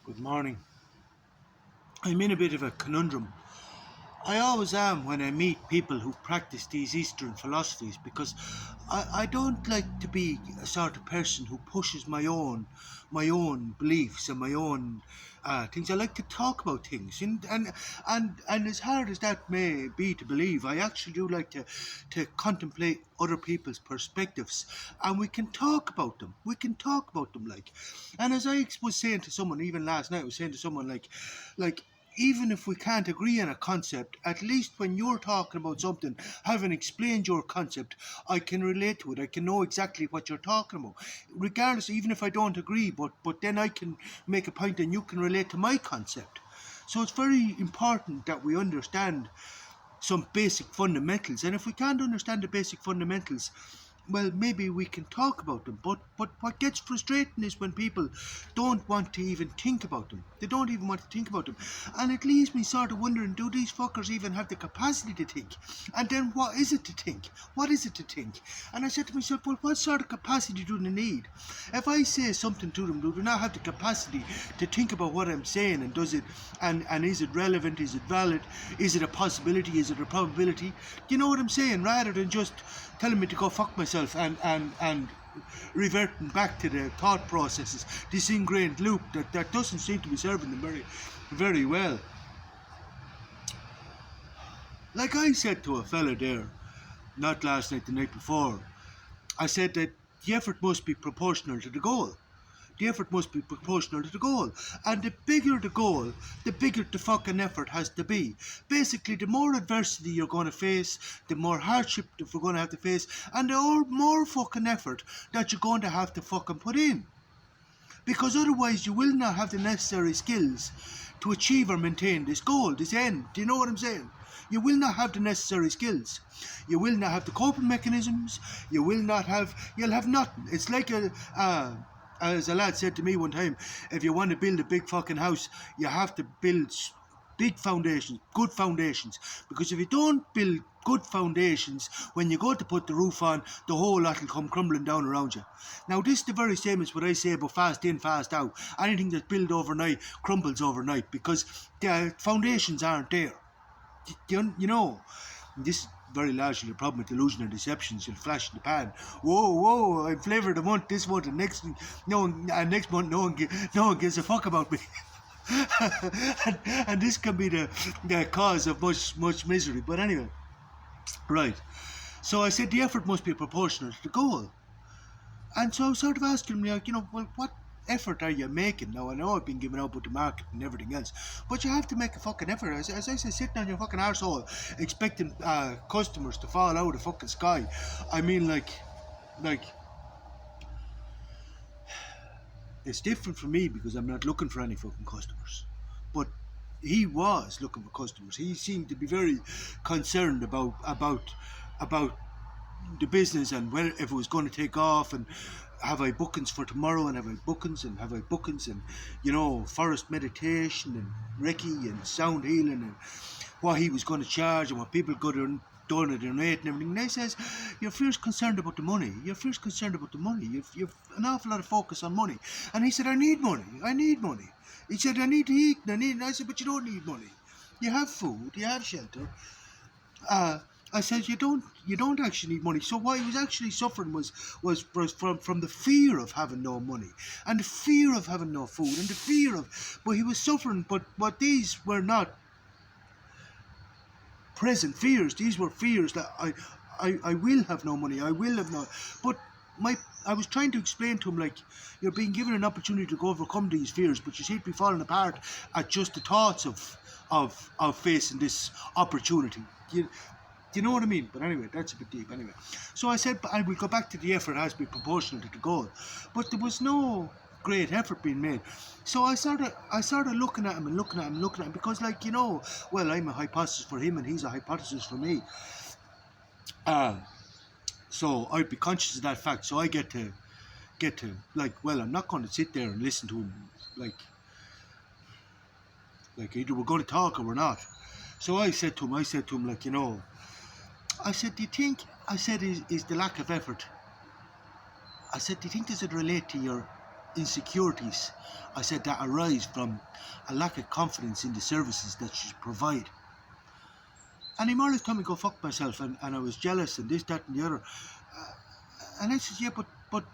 Good morning. I'm in a bit of a conundrum. I always am when I meet people who practice these Eastern philosophies because I don't like to be a sort of person who pushes my own beliefs and my own things. I like to talk about things, and as hard as that may be to believe, I actually do like to contemplate other people's perspectives, and we can talk about them. We can talk about them, and as I was saying to someone even last night, I was saying to someone like even if we can't agree on a concept, at least when you're talking about something, having explained your concept, I can relate to it. I can know exactly what you're talking about. Regardless, even if I don't agree, but then I can make a point and you can relate to my concept. So it's very important that we understand some basic fundamentals. And if we can't understand the basic fundamentals, well, maybe we can talk about them. But what gets frustrating is when people don't want to even think about them. They don't even want to think about them, and it leaves me sort of wondering: do these fuckers even have the capacity to think? And then what is it to think? What is it to think? And I said to myself, well, what sort of capacity do they need? If I say something to them, do they not have the capacity to think about what I'm saying, and does it, and is it relevant? Is it valid? Is it a possibility? Is it a probability? You know what I'm saying? Rather than just telling me to go fuck myself and reverting back to the thought processes, this ingrained loop that doesn't seem to be serving them very well. Like I said to a fella there, not last night, the night before, I said that the effort must be proportional to the goal. The effort must be proportional to the goal. And the bigger the goal, the bigger the fucking effort has to be. Basically, the more adversity you're going to face, the more hardship that we're going to have to face, and the more fucking effort that you're going to have to fucking put in. Because otherwise you will not have the necessary skills to achieve or maintain this goal, this end. Do you know what I'm saying? You will not have the necessary skills. You will not have the coping mechanisms. You'll have nothing. It's like as a lad said to me one time, if you want to build a big fucking house, you have to build big foundations, good foundations. Because if you don't build good foundations, when you go to put the roof on, the whole lot will come crumbling down around you. Now, this is the very same as what I say about fast in, fast out. Anything that's built overnight crumbles overnight because the foundations aren't there. You know, this is very largely the problem with illusion and deceptions. You'll flash in the pan. Whoa! I'm flavour of the month this month, and next month no one gives a fuck about me. and this can be the cause of much misery. But anyway, right. So I said the effort must be proportional to the goal. And so I was sort of asking me, well, what effort are you making? Now, I know I've been giving out with the market and everything else, but you have to make a fucking effort. As I say, sitting on your fucking arsehole expecting customers to fall out of the fucking sky. I mean, like, it's different for me because I'm not looking for any fucking customers. But he was looking for customers. He seemed to be very concerned about the business and where if it was going to take off, and have I bookings for tomorrow, and have I bookings and forest meditation and Reiki and sound healing, and what he was going to charge and what people could have done and donate and everything. And he says, you're first concerned about the money. You've an awful lot of focus on money. And he said, I need money. He said, I need to eat. And I said, but you don't need money. You have food. You have shelter. I said, you don't actually need money. So what he was actually suffering was from the fear of having no money, and the fear of having no food, and the fear of, but he was suffering, but these were not present fears. These were fears that I will have no money, I will have no, but I was trying to explain to him, like, you're being given an opportunity to go overcome these fears, but you seem to be falling apart at just the thoughts of facing this opportunity. Do you know what I mean? But anyway, that's a bit deep anyway. So I said, I will go back to the effort has to be proportional to the goal. But there was no great effort being made. So I started looking at him, because, well, I'm a hypothesis for him and he's a hypothesis for me. So I'd be conscious of that fact. So I get to well, I'm not going to sit there and listen to him like either we're going to talk or we're not. So I said to him, I said, do you think, is the lack of effort, I said, do you think does it relate to your insecurities, I said, that arise from a lack of confidence in the services that you provide. And he more or less told me go fuck myself, and I was jealous and this, that and the other. And I said, yeah, but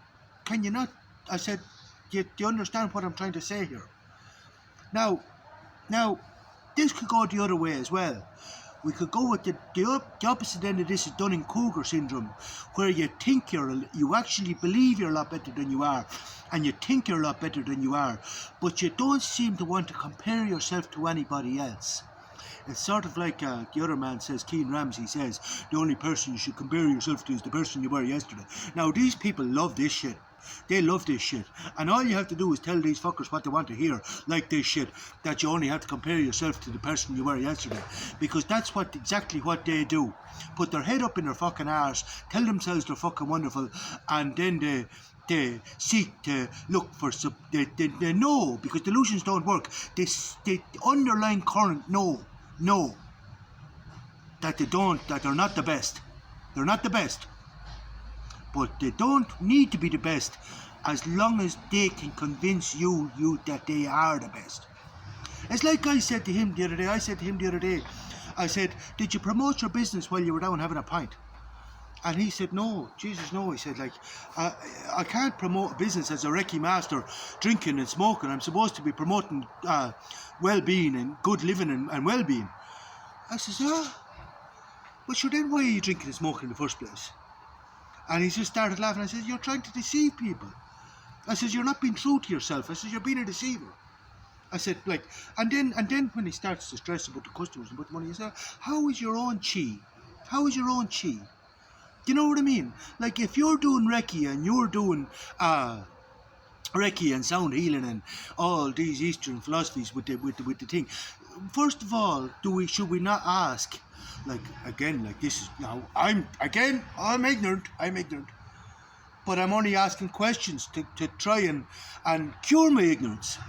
can you not? I said, do you understand what I'm trying to say here? Now, this could go the other way as well. We could go with the opposite end of this is Dunning-Kruger syndrome, where you think you actually believe you're a lot better than you are, and you think you're a lot better than you are, but you don't seem to want to compare yourself to anybody else. It's sort of like the other man says, Keane Ramsey says, the only person you should compare yourself to is the person you were yesterday. Now, these people love this shit. They love this shit. And all you have to do is tell these fuckers what they want to hear, like this shit, that you only have to compare yourself to the person you were yesterday. Because that's exactly what they do. Put their head up in their fucking arse, tell themselves they're fucking wonderful, and then they seek to look for they know, because delusions don't work. The underlying current know that they're not the best. They're not the best. But they don't need to be the best as long as they can convince you that they are the best. It's like I said to him the other day. I said, did you promote your business while you were down having a pint? And he said, no, Jesus, no. He said, I can't promote a business as a recce master, drinking and smoking. I'm supposed to be promoting well-being and good living and well-being. I says, but sure, then why are you drinking and smoking in the first place? And he just started laughing. I said, you're trying to deceive people. I said, you're not being true to yourself. I said, you're being a deceiver. I said, and then when he starts to stress about the customers and about the money, he said, how is your own chi? How is your own chi? Do you know what I mean? Like, if you're doing Reiki and you're doing Reiki and sound healing and all these Eastern philosophies with the thing, first of all, should we not ask, this is now, I'm ignorant, but I'm only asking questions to try and cure my ignorance.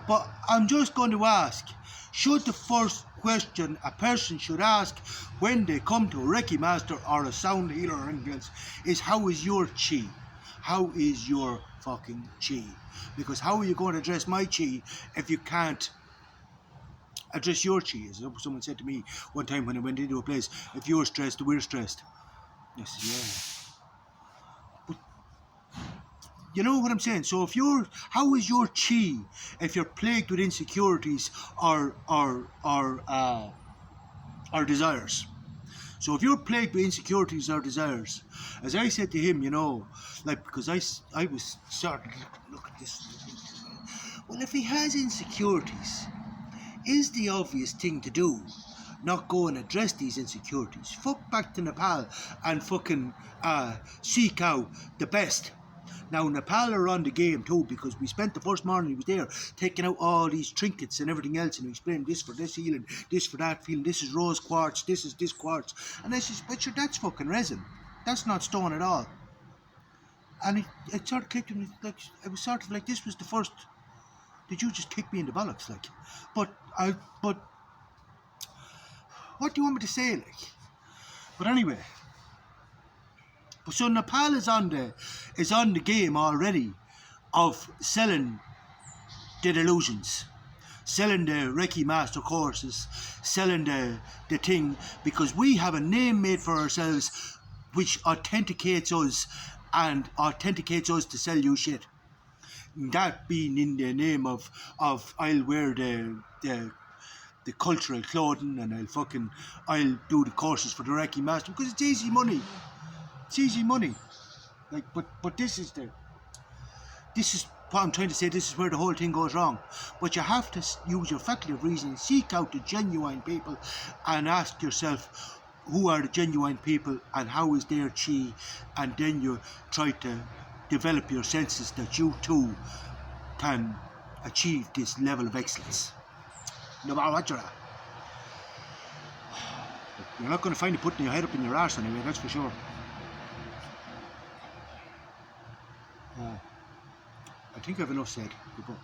But I'm just going to ask, should the first question a person should ask when they come to a Reiki master or a sound healer or anything else is, how is your chi? How is your fucking chi? Because how are you going to address my chi if you can't address your chi? As someone said to me one time when I went into a place, if you're stressed, we're stressed. I said, yeah. But you know what I'm saying? So how is your chi if you're plagued with insecurities or desires? So if you're plagued with insecurities or desires, as I said to him, because I was starting to look at this. Well, if he has insecurities, is the obvious thing to do not go and address these insecurities? Fuck back to Nepal and fucking seek out the best. Now, Nepal are on the game too, because we spent the first morning he was there taking out all these trinkets and everything else, and he explained this for this healing, this for that feeling, this is rose quartz, this is this quartz. And I said, but sure, that's fucking resin. That's not stone at all. And it sort of clicked him, it was sort of like this was the first, did you just kick me in the bollocks, like? But what do you want me to say, like? But anyway, so Nepal is on the game already of selling the delusions, selling the Reiki master courses, selling the thing, because we have a name made for ourselves which authenticates us to sell you shit. That being in the name of I'll wear the cultural clothing and I'll do the courses for the Reiki master because it's easy money. It's easy money. But this is what I'm trying to say. This is where the whole thing goes wrong. But you have to use your faculty of reason, seek out the genuine people, and ask yourself who are the genuine people and how is their chi, and then you try to develop your senses that you too can achieve this level of excellence. No matter what you're at. You're not going to find it putting your head up in your arse anyway, that's for sure. I think I've enough said. Good book.